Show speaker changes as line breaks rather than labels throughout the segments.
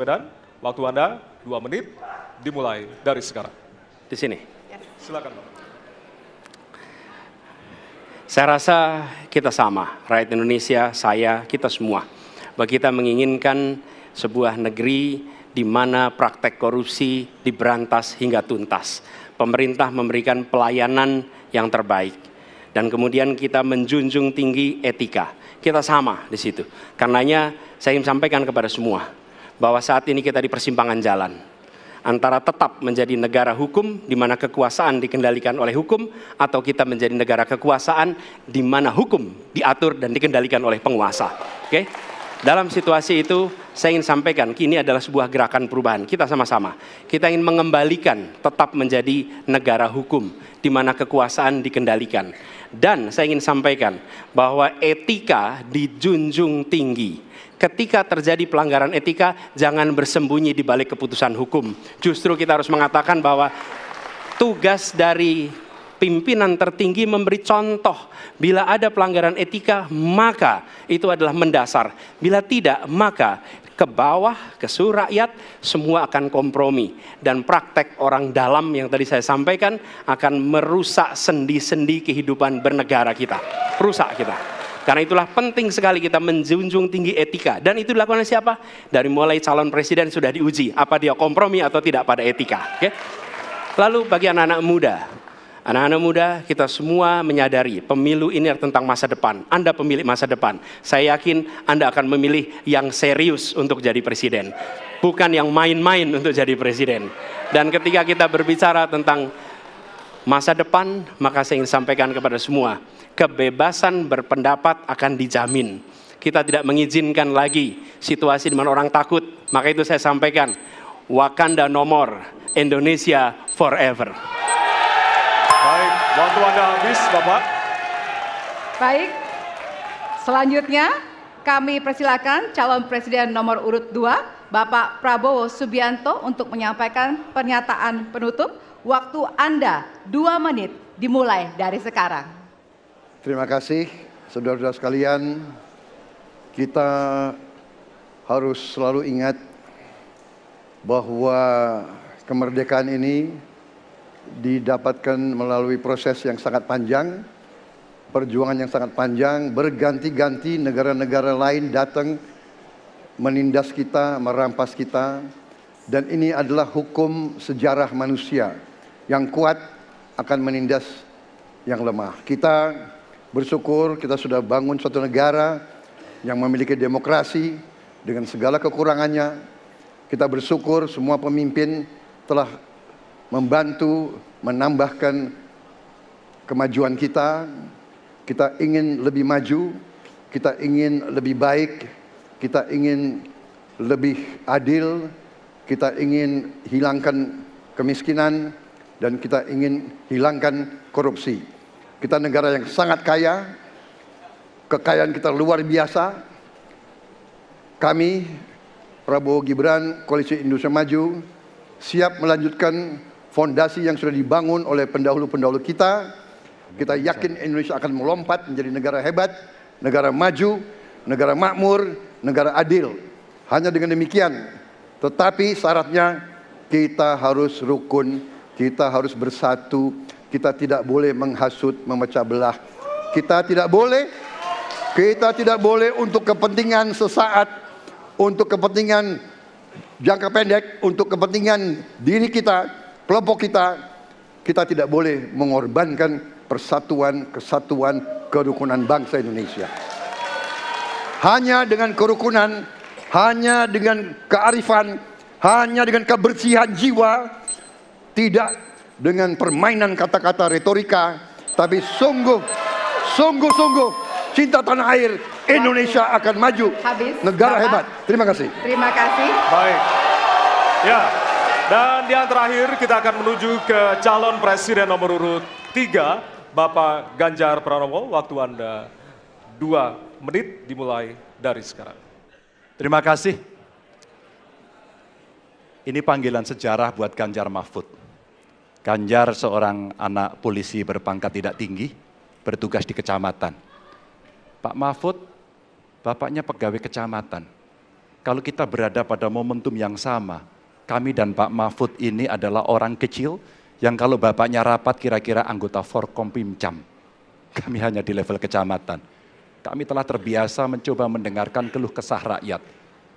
Baswedan, waktu Anda 2 menit dimulai dari sekarang.
Di sini.
Silakan, Pak.
Saya rasa kita sama, rakyat Indonesia, saya, kita semua. Bahwa kita menginginkan sebuah negeri di mana praktek korupsi diberantas hingga tuntas. Pemerintah memberikan pelayanan yang terbaik. Dan kemudian kita menjunjung tinggi etika. Kita sama di situ. Karenanya saya ingin sampaikan kepada semua bahwa saat ini kita di persimpangan jalan. Antara tetap menjadi negara hukum di mana kekuasaan dikendalikan oleh hukum, atau kita menjadi negara kekuasaan di mana hukum diatur dan dikendalikan oleh penguasa. Oke? Dalam situasi itu saya ingin sampaikan ini adalah sebuah gerakan perubahan. Kita sama-sama. Kita ingin mengembalikan tetap menjadi negara hukum di mana kekuasaan dikendalikan. Dan saya ingin sampaikan bahwa etika dijunjung tinggi. Ketika terjadi pelanggaran etika, jangan bersembunyi di balik keputusan hukum. Justru kita harus mengatakan bahwa tugas dari pimpinan tertinggi memberi contoh. Bila ada pelanggaran etika, maka itu adalah mendasar. Bila tidak, maka ke bawah, ke seluruh rakyat, semua akan kompromi. Dan praktek orang dalam yang tadi saya sampaikan akan merusak sendi-sendi kehidupan bernegara kita. Rusak kita. Karena itulah penting sekali kita menjunjung tinggi etika. Dan itu dilakukan oleh siapa? Dari mulai calon presiden sudah diuji. Apa dia kompromi atau tidak pada etika. Okay? Lalu bagi anak-anak muda, kita semua menyadari pemilu ini tentang masa depan. Anda pemilik masa depan. Saya yakin Anda akan memilih yang serius untuk jadi presiden. Bukan yang main-main untuk jadi presiden. Dan ketika kita berbicara tentang masa depan, maka saya ingin sampaikan kepada semua, kebebasan berpendapat akan dijamin. Kita tidak mengizinkan lagi situasi di mana orang takut. Maka itu saya sampaikan, Wakanda no more, Indonesia forever.
Baik, waktu Anda habis, Bapak.
Baik, selanjutnya kami persilakan calon presiden nomor urut 2, Bapak Prabowo Subianto untuk menyampaikan pernyataan penutup. Waktu Anda 2 menit dimulai dari sekarang.
Terima kasih, saudara-saudara sekalian. Kita harus selalu ingat bahwa kemerdekaan ini didapatkan melalui proses yang sangat panjang, perjuangan yang sangat panjang, berganti-ganti negara-negara lain datang menindas kita, merampas kita, dan ini adalah hukum sejarah manusia. Yang kuat akan menindas yang lemah. Kita bersyukur kita sudah bangun suatu negara yang memiliki demokrasi dengan segala kekurangannya. Kita bersyukur semua pemimpin telah membantu menambahkan kemajuan kita. Kita ingin lebih maju, kita ingin lebih baik, kita ingin lebih adil, kita ingin hilangkan kemiskinan, dan kita ingin hilangkan korupsi. Kita negara yang sangat kaya, kekayaan kita luar biasa. Kami, Prabowo Gibran, Koalisi Indonesia Maju, siap melanjutkan fondasi yang sudah dibangun oleh pendahulu-pendahulu kita. Kita yakin Indonesia akan melompat menjadi negara hebat, negara maju, negara makmur, negara adil. Hanya dengan demikian, tetapi syaratnya kita harus rukun, kita harus bersatu, kita tidak boleh menghasut, memecah belah. Kita tidak boleh untuk kepentingan sesaat, untuk kepentingan jangka pendek, untuk kepentingan diri kita, kelompok kita, kita tidak boleh mengorbankan persatuan, kesatuan, kerukunan bangsa Indonesia. Hanya dengan kerukunan, hanya dengan kearifan, hanya dengan kebersihan jiwa, tidak dengan permainan kata-kata retorika, tapi sungguh-sungguh cinta tanah air, Indonesia akan maju.
Habis,
negara
Bapak.
hebat. Terima kasih.
Terima kasih.
Baik. Ya, dan yang terakhir kita akan menuju ke calon presiden nomor urut 3, Bapak Ganjar Pranowo. Waktu Anda 2 menit dimulai dari sekarang.
Terima kasih. Ini panggilan sejarah buat Ganjar Mahfud. Ganjar seorang anak polisi berpangkat tidak tinggi, bertugas di kecamatan. Pak Mahfud, bapaknya pegawai kecamatan. Kalau kita berada pada momentum yang sama, kami dan Pak Mahfud ini adalah orang kecil yang kalau bapaknya rapat kira-kira anggota Forkompimcam. Kami hanya di level kecamatan. Kami telah terbiasa mencoba mendengarkan keluh kesah rakyat.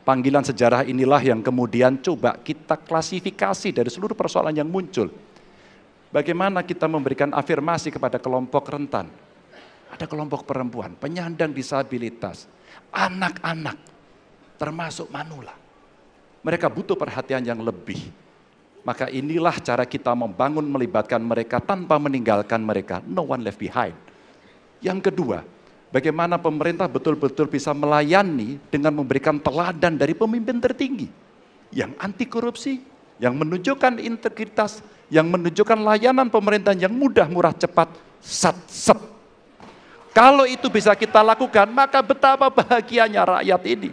Panggilan sejarah inilah yang kemudian coba kita klasifikasi dari seluruh persoalan yang muncul. Bagaimana kita memberikan afirmasi kepada kelompok rentan. Ada kelompok perempuan, penyandang disabilitas, anak-anak, termasuk manula. Mereka butuh perhatian yang lebih. Maka inilah cara kita membangun melibatkan mereka tanpa meninggalkan mereka. No one left behind. Yang kedua, bagaimana pemerintah betul-betul bisa melayani dengan memberikan teladan dari pemimpin tertinggi. Yang anti korupsi, yang menunjukkan integritas, yang menunjukkan layanan pemerintahan yang mudah, murah, cepat, sat-sep. Kalau itu bisa kita lakukan, maka betapa bahagianya rakyat ini.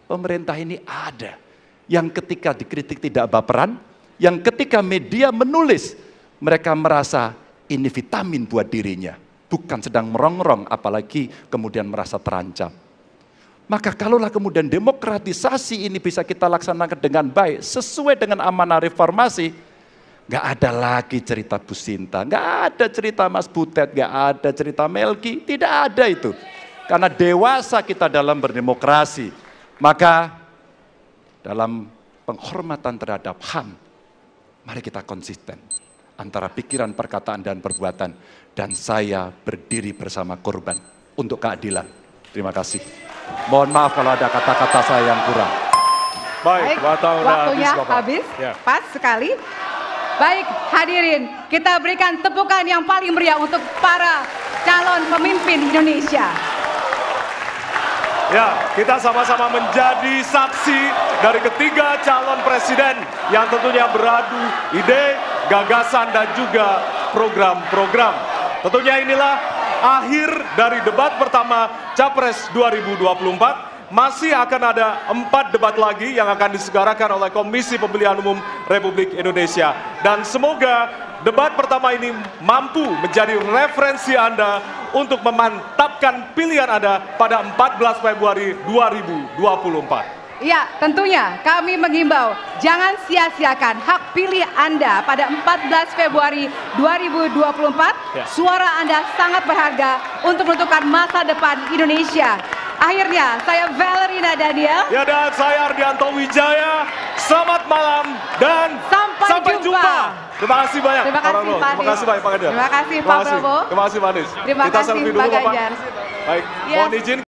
Pemerintah ini ada. Yang ketika dikritik tidak baperan, yang ketika media menulis, mereka merasa ini vitamin buat dirinya. Bukan sedang merongrong, apalagi kemudian merasa terancam. Maka kalaulah kemudian demokratisasi ini bisa kita laksanakan dengan baik, sesuai dengan amanah reformasi, nggak ada lagi cerita Bu Sinta, nggak ada cerita Mas Butet, nggak ada cerita Melki, tidak ada itu. Karena dewasa kita dalam berdemokrasi, maka dalam penghormatan terhadap HAM, mari kita konsisten antara pikiran, perkataan, dan perbuatan. Dan saya berdiri bersama korban untuk keadilan. Terima kasih. Mohon maaf kalau ada kata-kata saya yang kurang.
Baik,
waktunya
Bapak.
habis,
Ya.
pas sekali. Baik, hadirin, kita berikan tepukan yang paling meriah untuk para calon pemimpin Indonesia.
Ya, kita sama-sama menjadi saksi dari ketiga calon presiden yang tentunya beradu ide, gagasan, dan juga program-program. Tentunya inilah akhir dari debat pertama Capres 2024. Masih akan ada 4 debat lagi yang akan diselenggarakan oleh Komisi Pemilihan Umum Republik Indonesia. Dan semoga debat pertama ini mampu menjadi referensi Anda untuk memantapkan pilihan Anda pada 14 Februari 2024.
Ya, tentunya kami menghimbau jangan sia-siakan hak pilih Anda pada 14 Februari 2024.
Ya.
Suara Anda sangat berharga untuk menentukan masa depan Indonesia. Akhirnya, saya Valerina Daniel.
Ya, dan saya Ardianto Wijaya. Selamat malam dan
Sampai jumpa.
Terima kasih banyak.
Terima
Pak
kasih,
Prabowo.
Pak
Terima kasih banyak Pak Ganjar.
Terima kasih, Pak Prabowo.
Terima kasih Pak Anies.
Terima
Kita
kasih,
selfie
Pak
dulu Bapak.
Ganjar.
Baik,
Ya.
mohon izin.